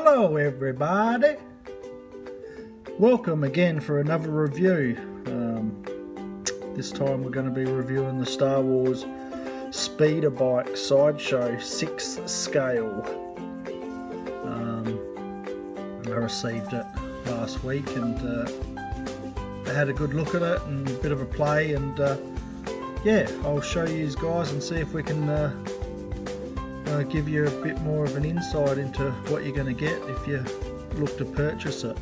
Hello everybody, welcome again for another review. This time we're going to be reviewing the Star Wars Speeder Bike Sideshow 6th scale. I received it last week and I had a good look at it and a bit of a play, and yeah, I'll show you guys and see if we can give you a bit more of an insight into what you're going to get if you look to purchase it.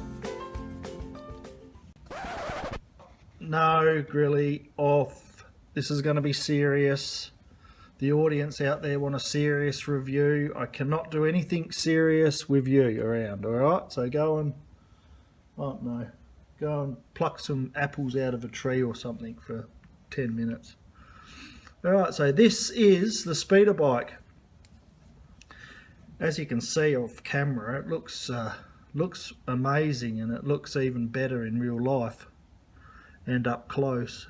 No, Grilly, off. This is going to be serious. The audience out there want a serious review. I cannot do anything serious with you around, alright? So go and, oh no, go and pluck some apples out of a tree or something for 10 minutes. Alright, so this is the speeder bike. As you can see off camera, it looks amazing, and it looks even better in real life and up close.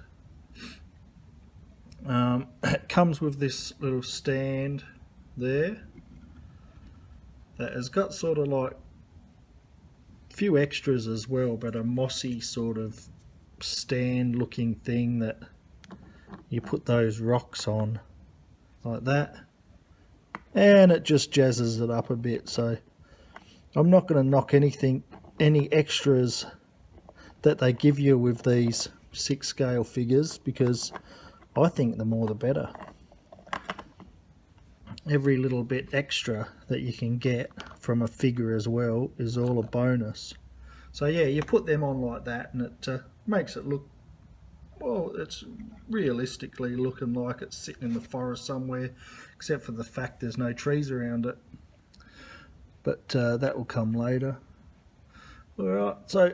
It comes with this little stand there that has got sort of like a few extras as well, but a mossy sort of stand looking thing that you put those rocks on like that, and it just jazzes it up a bit. So I'm not going to knock any extras that they give you with these 6 scale figures, because I think the more the better. Every little bit extra that you can get from a figure as well is all a bonus. So yeah, you put them on like that and it makes it look, well, it's realistically looking like it's sitting in the forest somewhere, except for the fact there's no trees around it. But that will come later. Alright, so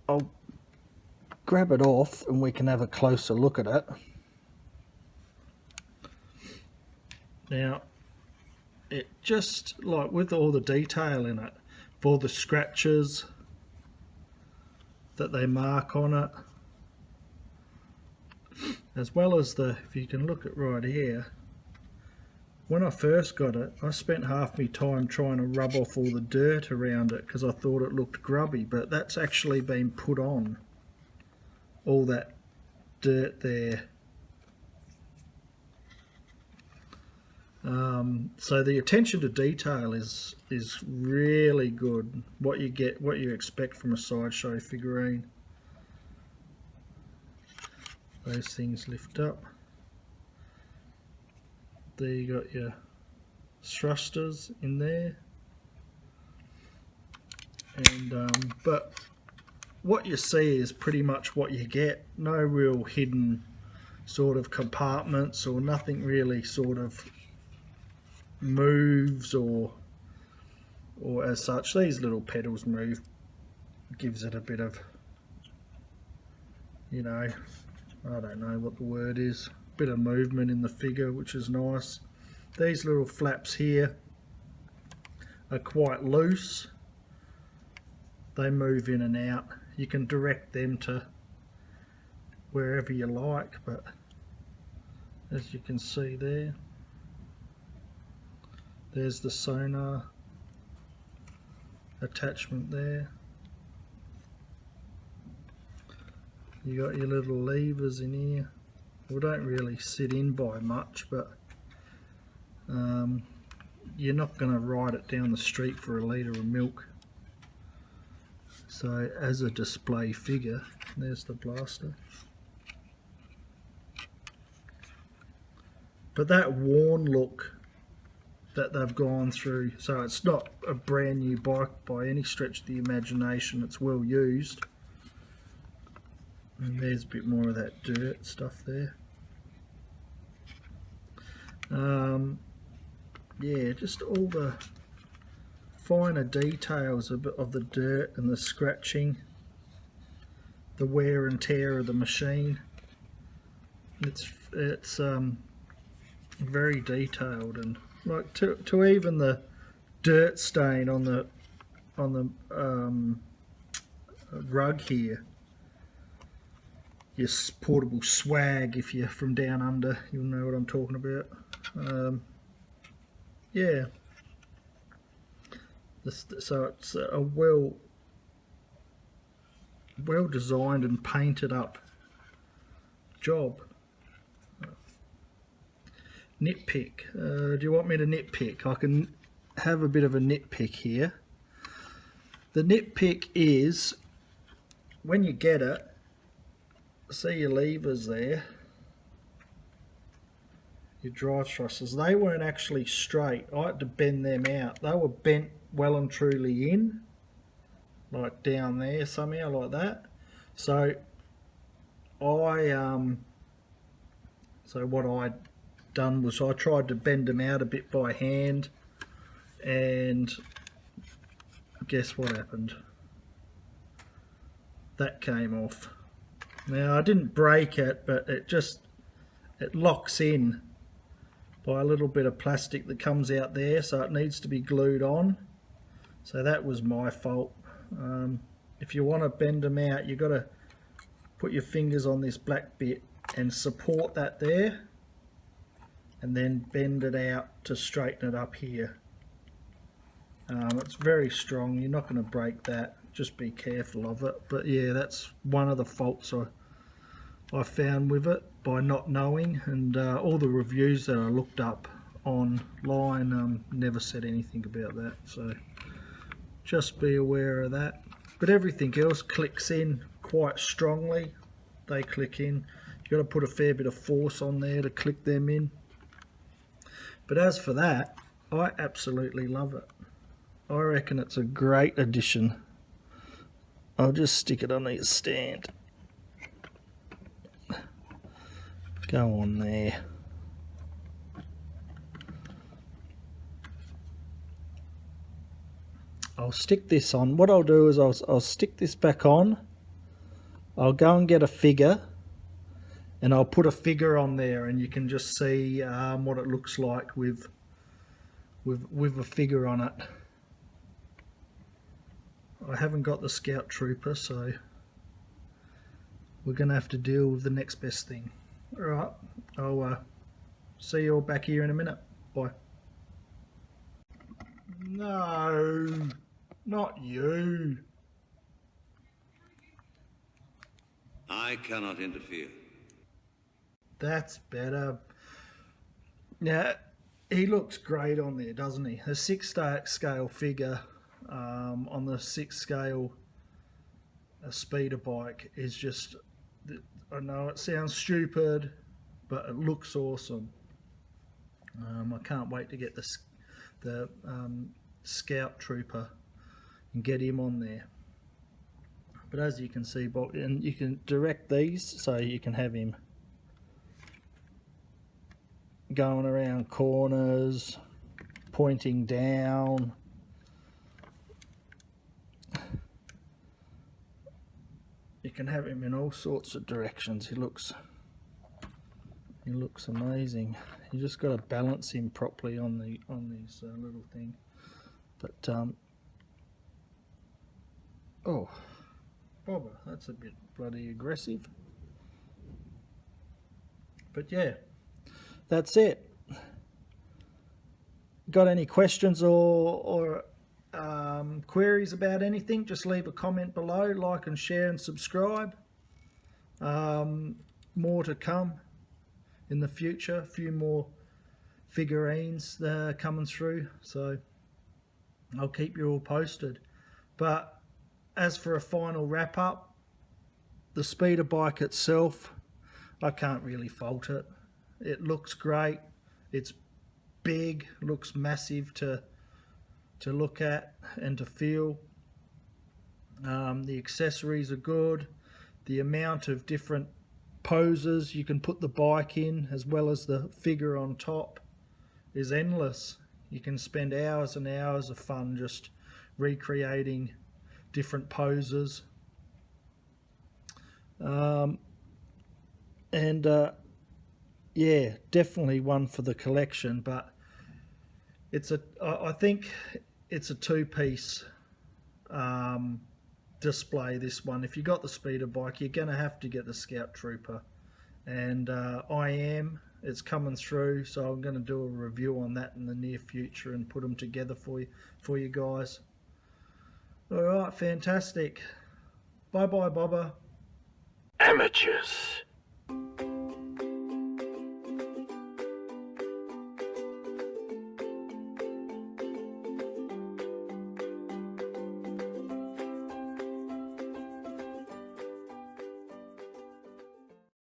I'll grab it off and we can have a closer look at it. Now, it just, like with all the detail in it, for the scratches that they mark on it, as well as the, if you can look at right here, when I first got it, I spent half my time trying to rub off all the dirt around it because I thought it looked grubby, but that's actually been put on, all that dirt there. So the attention to detail is really good. What you expect from a Sideshow figurine. Those things lift up. There you got your thrusters in there, and but what you see is pretty much what you get. No real hidden sort of compartments or nothing really sort of moves or as such. These little pedals move, gives it a bit of, you know, I don't know what the word is, bit of movement in the figure, which is nice. These little flaps here are quite loose, they move in and out. You can direct them to wherever you like, but as you can see there, there's the sonar attachment there. You got your little levers in here. We don't really sit in by much, but you're not going to ride it down the street for a litre of milk. So as a display figure, there's the blaster. But that worn look that they've gone through, so it's not a brand new bike by any stretch of the imagination, it's well used. And there's a bit more of that dirt stuff there. Yeah, just all the finer details of the dirt and the scratching, the wear and tear of the machine. It's very detailed, and like to even the dirt stain on the rug here. Your portable swag, if you're from down under, you'll know what I'm talking about. Yeah, So it's a well designed and painted up job. Nitpick. Do you want me to nitpick? I can have a bit of a nitpick here. The nitpick is when you get it, see your levers there, your drive thrusters, they weren't actually straight. I had to bend them out. They were bent well and truly in, like down there somehow, like that. So what I'd done was I tried to bend them out a bit by hand, and guess what happened? That came off. Now I didn't break it, but it locks in by a little bit of plastic that comes out there, so it needs to be glued on. So that was my fault. If you want to bend them out, you've got to put your fingers on this black bit and support that there, and then bend it out to straighten it up here. It's very strong, you're not going to break that, just be careful of it. But yeah, that's one of the faults I found with it by not knowing, and all the reviews that I looked up online never said anything about that, so just be aware of that. But everything else clicks in quite strongly. They click in. You've got to put a fair bit of force on there to click them in. But as for that, I absolutely love it. I reckon it's a great addition. I'll just stick it on the stand. Go on there. I'll stick this on. What I'll do is I'll stick this back on. I'll go and get a figure, and I'll put a figure on there, and you can just see what it looks like with a figure on it. I haven't got the Scout Trooper, so we're going to have to deal with the next best thing. Alright, I'll see you all back here in a minute. Bye. No, not you. I cannot interfere. That's better. Now, he looks great on there, doesn't he? A 6 scale figure on the 6 scale speeder bike is just, I know it sounds stupid, but it looks awesome. I can't wait to get the Scout Trooper and get him on there. But as you can see, and you can direct these so you can have him going around corners, pointing down. You can have him in all sorts of directions. He looks amazing. You just got to balance him properly on this little thing. But oh, bobber, that's a bit bloody aggressive. But yeah, that's it. Got any questions or queries about anything, just leave a comment below. Like and share and subscribe. More to come in the future. A few more figurines coming through, so I'll keep you all posted. But as for a final wrap up, the speeder bike itself, I can't really fault it. It looks great. It's big, looks massive to look at and to feel. The accessories are good. The amount of different poses you can put the bike in, as well as the figure on top, is endless. You can spend hours and hours of fun just recreating different poses. Yeah, definitely one for the collection, but I think it's a two-piece display, this one. If you got the speeder bike, you're going to have to get the Scout Trooper, and it's coming through, so I'm going to do a review on that in the near future and put them together for you guys. Alright, fantastic. Bye bye, Bobber. Amateurs.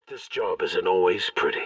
This job isn't always pretty.